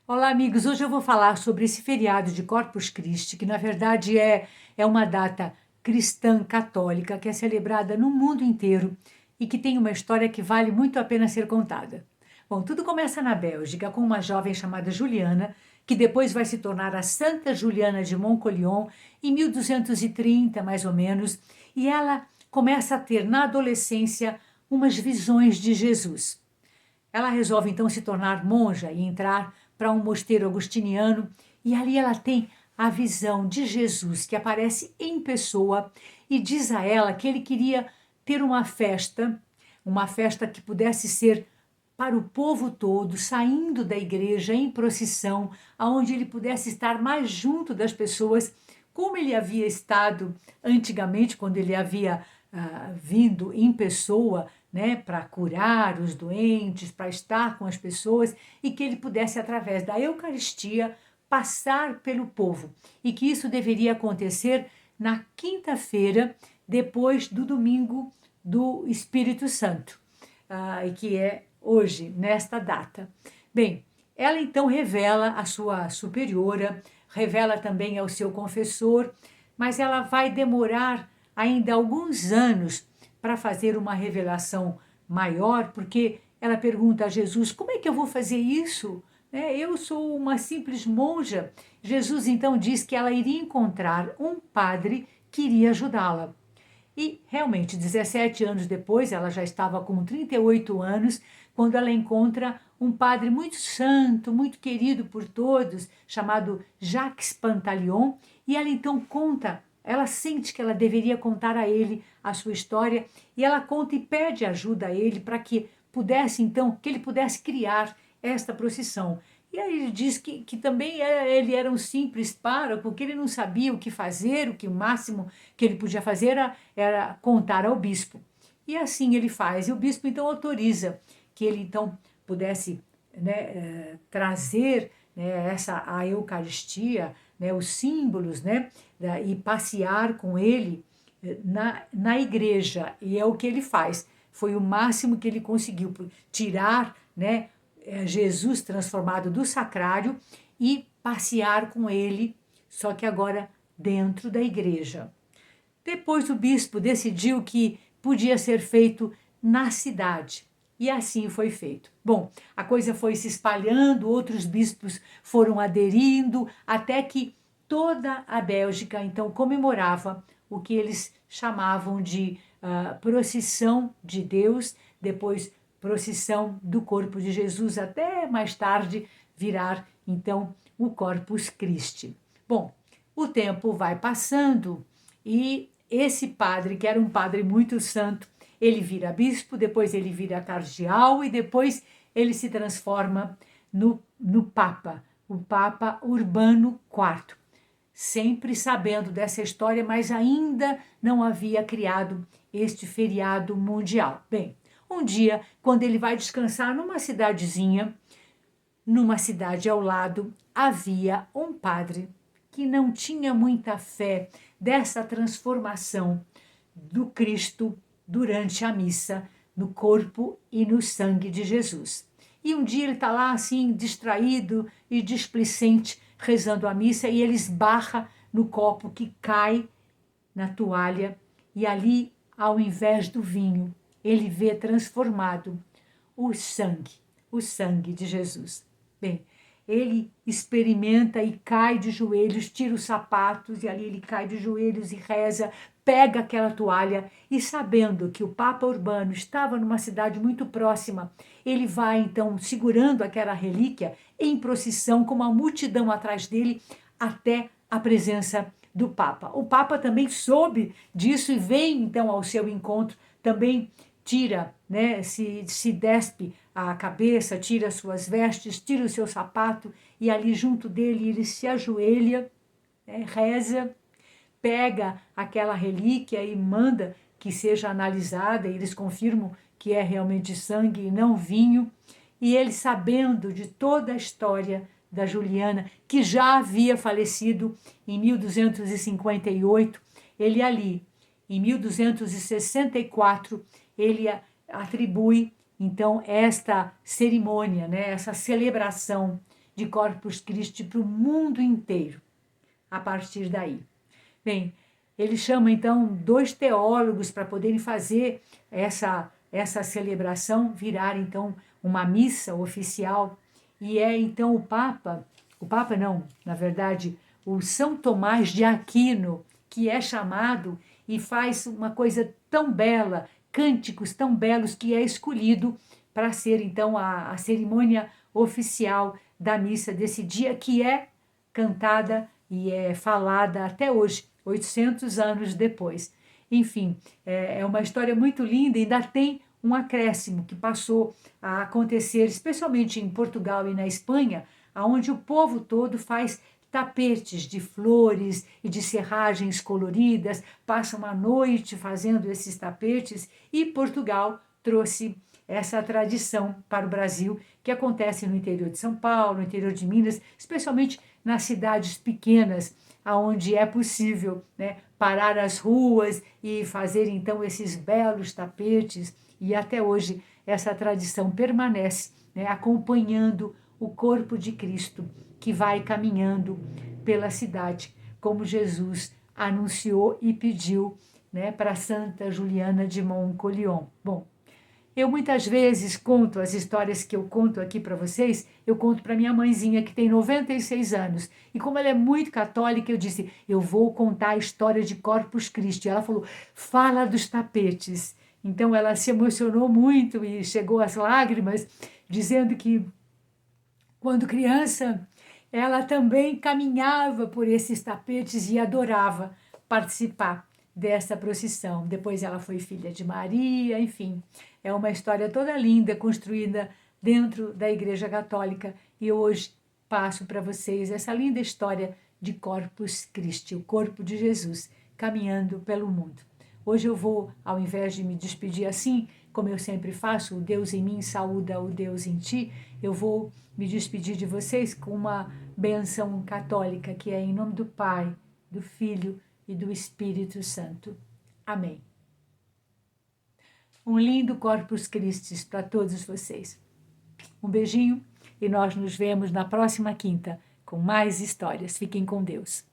Olá, amigos. Hoje eu vou falar sobre esse feriado de Corpus Christi, que na verdade é uma data cristã católica que é celebrada no mundo inteiro e que tem uma história que vale muito a pena ser contada. Bom, tudo começa na Bélgica com uma jovem chamada Juliana, que depois vai se tornar a Santa Juliana de Montcollion em 1230, mais ou menos, e ela começa a ter na adolescência umas visões de Jesus. Ela resolve então se tornar monja e entrar para um mosteiro agustiniano, e ali ela tem a visão de Jesus que aparece em pessoa e diz a ela que ele queria ter uma festa que pudesse ser para o povo todo, saindo da igreja em procissão, aonde ele pudesse estar mais junto das pessoas, como ele havia estado antigamente, quando ele havia vindo em pessoa, né, para curar os doentes, para estar com as pessoas, e que ele pudesse, através da Eucaristia, passar pelo povo. E que isso deveria acontecer na quinta-feira, depois do domingo do Espírito Santo, e que é hoje, nesta data. Bem, ela então revela a sua superiora, revela também ao seu confessor, mas ela vai demorar ainda alguns anos para fazer uma revelação maior, porque ela pergunta a Jesus: como é que eu vou fazer isso? Eu sou uma simples monja. Jesus então diz que ela iria encontrar um padre que iria ajudá-la. E realmente, 17 anos depois, ela já estava com 38 anos, quando ela encontra um padre muito santo, muito querido por todos, chamado Jacques Pantaleon, e ela então conta, ela sente que ela deveria contar a ele a sua história, e ela conta e pede ajuda a ele para que pudesse então, que ele pudesse criar esta procissão. E aí ele diz que também ele era um simples pároco, que ele não sabia o que fazer, o que o máximo que ele podia fazer era contar ao bispo. E assim ele faz. E o bispo então autoriza que ele então pudesse, né, trazer, né, a Eucaristia, né, os símbolos, né, e passear com ele na igreja. E é o que ele faz. Foi o máximo que ele conseguiu tirar, né, Jesus transformado do sacrário e passear com ele, só que agora dentro da igreja. Depois o bispo decidiu que podia ser feito na cidade. E assim foi feito. Bom, a coisa foi se espalhando, outros bispos foram aderindo, até que toda a Bélgica então comemorava o que eles chamavam de procissão de Deus, depois procissão do corpo de Jesus, até mais tarde virar então o Corpus Christi. Bom, o tempo vai passando e esse padre, que era um padre muito santo, ele vira bispo, depois ele vira cardeal e depois ele se transforma no Papa, o Papa Urbano IV. Sempre sabendo dessa história, mas ainda não havia criado este feriado mundial. Bem, um dia, quando ele vai descansar numa cidadezinha, numa cidade ao lado, havia um padre que não tinha muita fé dessa transformação do Cristo durante a missa, no corpo e no sangue de Jesus. E um dia ele está lá assim, distraído e displicente, rezando a missa, e ele esbarra no copo que cai na toalha, e ali, ao invés do vinho, ele vê transformado o sangue de Jesus. Bem, ele experimenta e cai de joelhos, tira os sapatos e ali ele cai de joelhos e reza, pega aquela toalha e, sabendo que o Papa Urbano estava numa cidade muito próxima, ele vai então segurando aquela relíquia em procissão com uma multidão atrás dele até a presença do Papa. O Papa também soube disso e vem então ao seu encontro, também tira, né, se despe a cabeça, tira suas vestes, tira o seu sapato e ali junto dele ele se ajoelha, né, reza, pega aquela relíquia e manda que seja analisada, e eles confirmam que é realmente sangue e não vinho, e ele, sabendo de toda a história da Juliana, que já havia falecido em 1258, ele ali, em 1264, ele atribui então esta cerimônia, né, essa celebração de Corpus Christi para o mundo inteiro, a partir daí. Bem, ele chama então 2 teólogos para poderem fazer essa celebração, virar então uma missa oficial, e é então o Papa não, na verdade, o São Tomás de Aquino, que é chamado e faz uma coisa tão bela, cânticos tão belos, que é escolhido para ser então a cerimônia oficial da missa desse dia, que é cantada e é falada até hoje, 800 anos depois. Enfim, é uma história muito linda, e ainda tem um acréscimo que passou a acontecer, especialmente em Portugal e na Espanha, onde o povo todo faz tapetes de flores e de serragens coloridas, passam a noite fazendo esses tapetes, e Portugal trouxe essa tradição para o Brasil, que acontece no interior de São Paulo, no interior de Minas, especialmente nas cidades pequenas, onde é possível, né, parar as ruas e fazer então esses belos tapetes, e até hoje essa tradição permanece, né, acompanhando o corpo de Cristo, que vai caminhando pela cidade, como Jesus anunciou e pediu, né, para Santa Juliana de Montcollion. Bom, eu muitas vezes conto as histórias que eu conto aqui para vocês, eu conto para minha mãezinha, que tem 96 anos. E como ela é muito católica, eu disse, eu vou contar a história de Corpus Christi. Ela falou, fala dos tapetes. Então ela se emocionou muito e chegou às lágrimas, dizendo que quando criança ela também caminhava por esses tapetes e adorava participar dessa procissão. Depois ela foi filha de Maria, enfim, é uma história toda linda, construída dentro da Igreja Católica, e hoje passo para vocês essa linda história de Corpus Christi, o corpo de Jesus caminhando pelo mundo. Hoje eu vou, ao invés de me despedir assim, como eu sempre faço, o Deus em mim saúda o Deus em ti, eu vou me despedir de vocês com uma benção católica, que é em nome do Pai, do Filho e do Espírito Santo. Amém. Um lindo Corpus Christi para todos vocês. Um beijinho e nós nos vemos na próxima quinta com mais histórias. Fiquem com Deus.